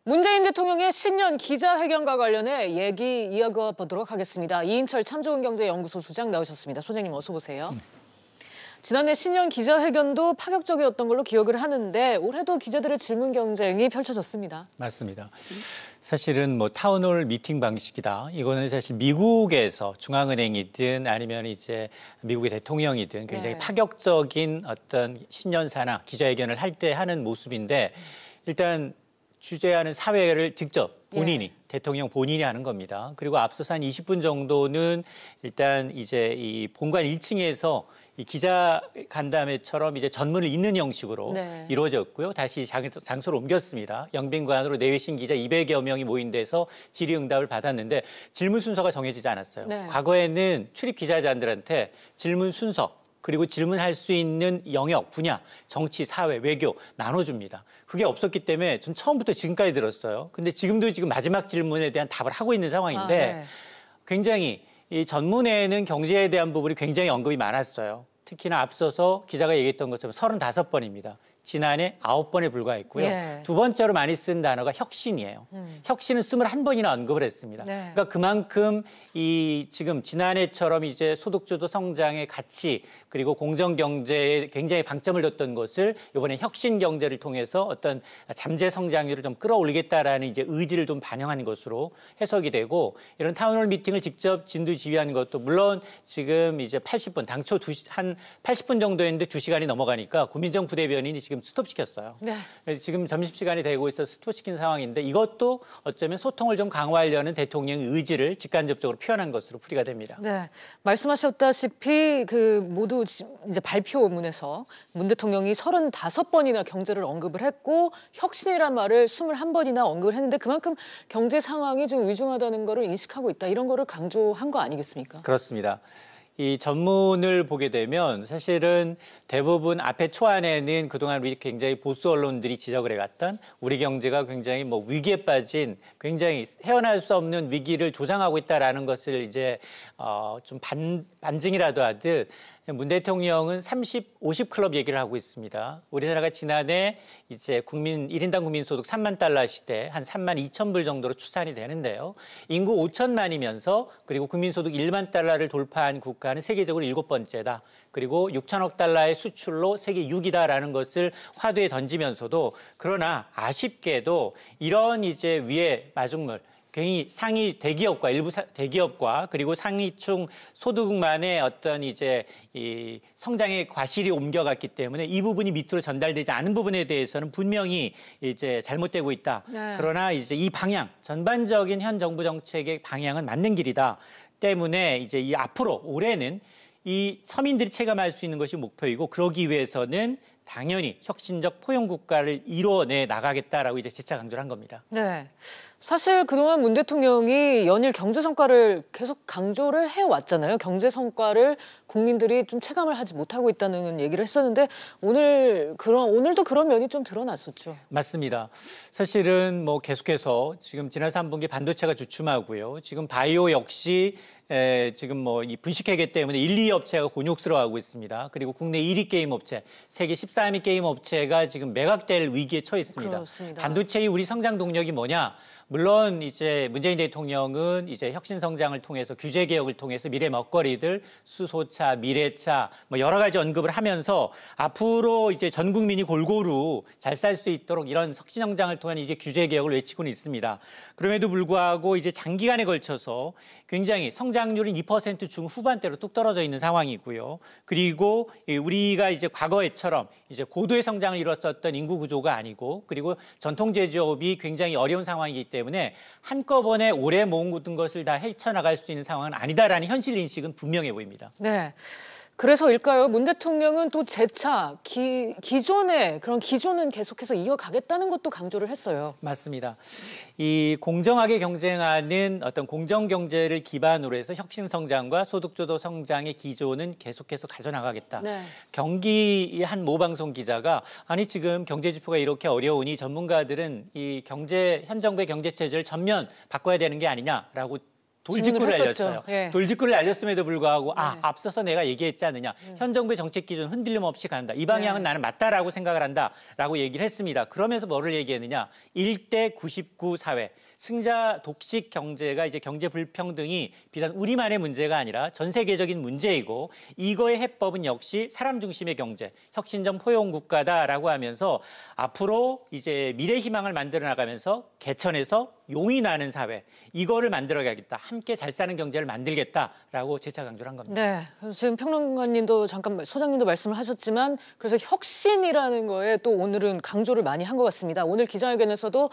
문재인 대통령의 신년 기자회견과 관련해 얘기 이어가 보도록 하겠습니다. 이인철 참좋은경제연구소 소장 나오셨습니다. 소장님 어서 오세요. 지난해 신년 기자회견도 파격적이었던 걸로 기억을 하는데 올해도 기자들의 질문 경쟁이 펼쳐졌습니다. 맞습니다. 사실은 타운홀 미팅 방식이다. 이거는 사실 미국에서 중앙은행이든 아니면 이제 미국의 대통령이든 굉장히 파격적인 어떤 신년사나 기자회견을 할 때 하는 모습인데 일단 주재하는 사회를 직접 본인이 대통령 본인이 하는 겁니다. 그리고 앞서서 한 20분 정도는 일단 이제 이 본관 1층에서 이 기자 간담회처럼 이제 전문을 잇는 형식으로 이루어졌고요. 다시 장소를 옮겼습니다. 영빈관으로 내외신 기자 200여 명이 모인 데서 질의응답을 받았는데 질문 순서가 정해지지 않았어요. 과거에는 출입 기자단들한테 질문 순서 그리고 질문할 수 있는 영역, 분야, 정치, 사회, 외교 나눠줍니다. 그게 없었기 때문에 전 처음부터 지금까지 들었어요. 근데 지금 마지막 질문에 대한 답을 하고 있는 상황인데 굉장히 이 전문회에는 경제에 대한 부분이 굉장히 언급이 많았어요. 특히나 앞서서 기자가 얘기했던 것처럼 35번입니다. 지난해 9번에 불과했고요. 두 번째로 많이 쓴 단어가 혁신이에요. 혁신은 21번이나 언급을 했습니다. 그러니까 그만큼 이 지금 지난해처럼 이제 소득주도 성장의 가치 그리고 공정경제에 굉장히 방점을 뒀던 것을 이번에 혁신 경제를 통해서 어떤 잠재 성장률을 좀 끌어올리겠다라는 이제 의지를 좀 반영한 것으로 해석이 되고 이런 타운홀 미팅을 직접 진두지휘한 것도 물론 지금 이제 80분 당초 한 80분 정도였는데 2시간이 넘어가니까 고민정 부대변인이 지금 스톱시켰어요. 지금 점심시간이 되고 있어서 스톱시킨 상황인데 이것도 어쩌면 소통을 좀 강화하려는 대통령의 의지를 직간접적으로 표현한 것으로 풀이가 됩니다. 말씀하셨다시피 모두 이제 발표문에서 문 대통령이 35번이나 경제를 언급을 했고 혁신이란 말을 21번이나 언급을 했는데 그만큼 경제 상황이 좀 위중하다는 거를 인식하고 있다. 이런 거를 강조한 거 아니겠습니까? 그렇습니다. 이 전문을 보게 되면 사실은 대부분 앞에 초안에는 그동안 우리 굉장히 보수 언론들이 지적을 해왔던 우리 경제가 굉장히 위기에 빠진 굉장히 헤어날 수 없는 위기를 조장하고 있다라는 것을 이제 좀 반증이라도 하듯 문 대통령은 50클럽 얘기를 하고 있습니다. 우리나라가 지난해 이제 1인당 국민소득 3만 달러 시대 한 3만 2천 불 정도로 추산이 되는데요. 인구 5천만이면서 그리고 국민소득 1만 달러를 돌파한 국가는 세계적으로 7번째다. 그리고 6천억 달러의 수출로 세계 6위다라는 것을 화두에 던지면서도 그러나 아쉽게도 이런 이제 위의 마중물 괜히 상위 대기업과 일부 대기업과 그리고 상위층 소득만의 어떤 이제 이 성장의 과실이 옮겨갔기 때문에 이 부분이 밑으로 전달되지 않은 부분에 대해서는 분명히 이제 잘못되고 있다. 그러나 이제 이 방향 전반적인 현 정부 정책의 방향은 맞는 길이다. 때문에 이제 이 앞으로 올해는 이 서민들이 체감할 수 있는 것이 목표이고 그러기 위해서는 당연히 혁신적 포용 국가를 이뤄내 나가겠다라고 이제 재차 강조를 한 겁니다. 사실 그동안 문 대통령이 연일 경제 성과를 계속 강조를 해왔잖아요. 경제 성과를 국민들이 좀 체감을 하지 못하고 있다는 얘기를 했었는데 오늘도 그런 면이 좀 드러났었죠. 맞습니다. 사실은 계속해서 지금 지난 3분기 반도체가 주춤하고요. 지금 바이오 역시 지금 이 분식회계 때문에 1, 2위 업체가 곤욕스러워하고 있습니다. 그리고 국내 1위 게임 업체, 세계 13위 게임 업체가 지금 매각될 위기에 처해 있습니다. 그렇습니다. 반도체의 우리 성장 동력이 뭐냐? 물론 이제 문재인 대통령은 이제 혁신 성장을 통해서 규제 개혁을 통해서 미래 먹거리들 수소차, 미래차 여러 가지 언급을 하면서 앞으로 이제 전 국민이 골고루 잘 살 수 있도록 이런 혁신 성장을 통한 이제 규제 개혁을 외치고는 있습니다. 그럼에도 불구하고 이제 장기간에 걸쳐서 굉장히 성장률은 2% 중후반대로 뚝 떨어져 있는 상황이고요. 그리고 우리가 이제 과거에처럼 이제 고도의 성장을 이뤘었던 인구 구조가 아니고 그리고 전통 제조업이 굉장히 어려운 상황이기 때문에 한꺼번에 오래 모은 것을 다 헤쳐나갈 수 있는 상황은 아니다라는 현실 인식은 분명해 보입니다. 그래서일까요? 문 대통령은 또 재차 기존의 그런 기조는 계속해서 이어가겠다는 것도 강조를 했어요. 맞습니다. 이 공정하게 경쟁하는 어떤 공정 경제를 기반으로 해서 혁신 성장과 소득주도 성장의 기조는 계속해서 가져나가겠다. 경기 한 모방송 기자가 아니 지금 경제 지표가 이렇게 어려우니 전문가들은 이 현 정부의 경제 체제를 전면 바꿔야 되는 게 아니냐라고 돌직구를 했었죠. 알렸어요. 예. 돌직구를 알렸음에도 불구하고 네. 앞서서 내가 얘기했지 않느냐. 현 정부의 정책 기준 흔들림 없이 간다. 이 방향은 네. 나는 맞다라고 생각을 한다라고 얘기를 했습니다. 그러면서 뭐를 얘기했느냐. 1대 99 사회. 승자 독식 경제가 이제 경제 불평등이 비단 우리만의 문제가 아니라 전 세계적인 문제이고 이거의 해법은 역시 사람 중심의 경제, 혁신적 포용 국가다라고 하면서 앞으로 이제 미래 희망을 만들어 나가면서 개천에서 용이 나는 사회 이거를 만들어가겠다. 함께 잘 사는 경제를 만들겠다라고 재차 강조를 한 겁니다. 네, 지금 평론가님도 잠깐 소장님도 말씀을 하셨지만 그래서 혁신이라는 거에 또 오늘은 강조를 많이 한 것 같습니다. 오늘 기자회견에서도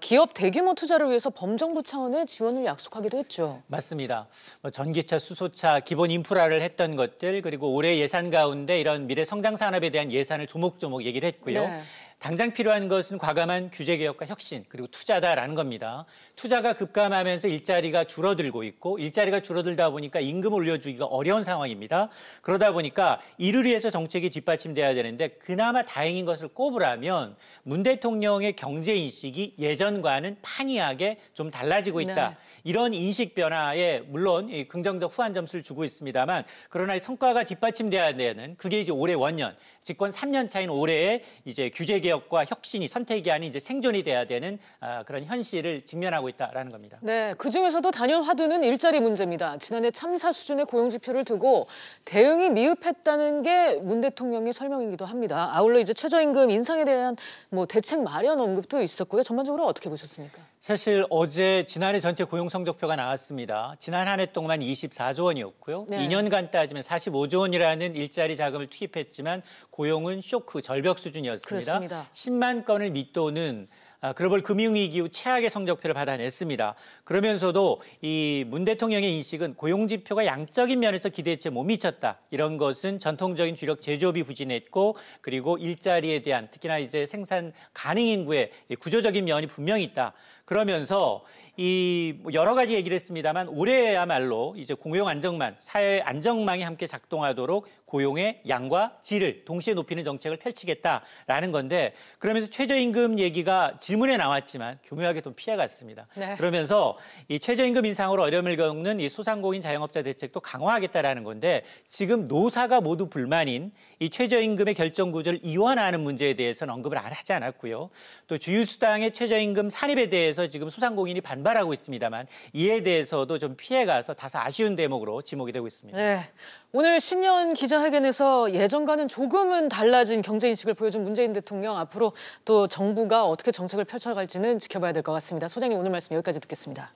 기업 대규모 투자를 위해서 범정부 차원의 지원을 약속하기도 했죠. 맞습니다. 전기차, 수소차, 기본 인프라를 했던 것들 그리고 올해 예산 가운데 이런 미래 성장 산업에 대한 예산을 조목조목 얘기를 했고요. 네. 당장 필요한 것은 과감한 규제 개혁과 혁신 그리고 투자다라는 겁니다. 투자가 급감하면서 일자리가 줄어들고 있고 일자리가 줄어들다 보니까 임금을 올려주기가 어려운 상황입니다. 그러다 보니까 이를 위해서 정책이 뒷받침돼야 되는데 그나마 다행인 것을 꼽으라면 문 대통령의 경제 인식이 예전과는 판이하게 좀 달라지고 있다. 네. 이런 인식 변화에 물론 긍정적 후한 점수를 주고 있습니다만 그러나 성과가 뒷받침돼야 되는 그게 이제 올해 원년 집권 3년 차인 올해에 이제 규제 개혁과 혁신이 선택이 아닌 이제 생존이 돼야 되는 그런 현실을 직면하고 있다라는 겁니다. 네, 그 중에서도 단연 화두는 일자리 문제입니다. 지난해 참사 수준의 고용 지표를 두고 대응이 미흡했다는 게 문 대통령의 설명이기도 합니다. 아울러 이제 최저임금 인상에 대한 대책 마련 언급도 있었고요. 전반적으로 어떻게 보셨습니까? 사실 어제 지난해 전체 고용 성적표가 나왔습니다. 지난 한 해 동안 24조 원이었고요. 네. 2년간 따지면 45조 원이라는 일자리 자금을 투입했지만 고용은 쇼크, 절벽 수준이었습니다. 그렇습니다. 10만 건을 밑도는 글로벌 금융위기 후 최악의 성적표를 받아냈습니다. 그러면서도 이 문 대통령의 인식은 고용지표가 양적인 면에서 기대치에 못 미쳤다. 이런 것은 전통적인 주력 제조업이 부진했고 그리고 일자리에 대한 특히나 이제 생산 가능 인구의 구조적인 면이 분명히 있다. 그러면서 이 여러 가지 얘기를 했습니다만 올해야말로 이제 고용 안정망, 사회 안정망이 함께 작동하도록 고용의 양과 질을 동시에 높이는 정책을 펼치겠다라는 건데 그러면서 최저임금 얘기가 질문에 나왔지만 교묘하게 좀 피해갔습니다. 네. 그러면서 이 최저임금 인상으로 어려움을 겪는 이 소상공인 자영업자 대책도 강화하겠다라는 건데 지금 노사가 모두 불만인 이 최저임금의 결정 구조를 이완하는 문제에 대해서는 언급을 하지 않았고요. 또 주유수당의 최저임금 산입에 대해서 지금 소상공인이 반발하고 있습니다만 이에 대해서도 좀 피해가서 다소 아쉬운 대목으로 지목이 되고 있습니다. 네, 오늘 신년 기자회견에서 예전과는 조금은 달라진 경제 인식을 보여준 문재인 대통령 앞으로 또 정부가 어떻게 정책을 펼쳐갈지는 지켜봐야 될 것 같습니다. 소장님 오늘 말씀 여기까지 듣겠습니다.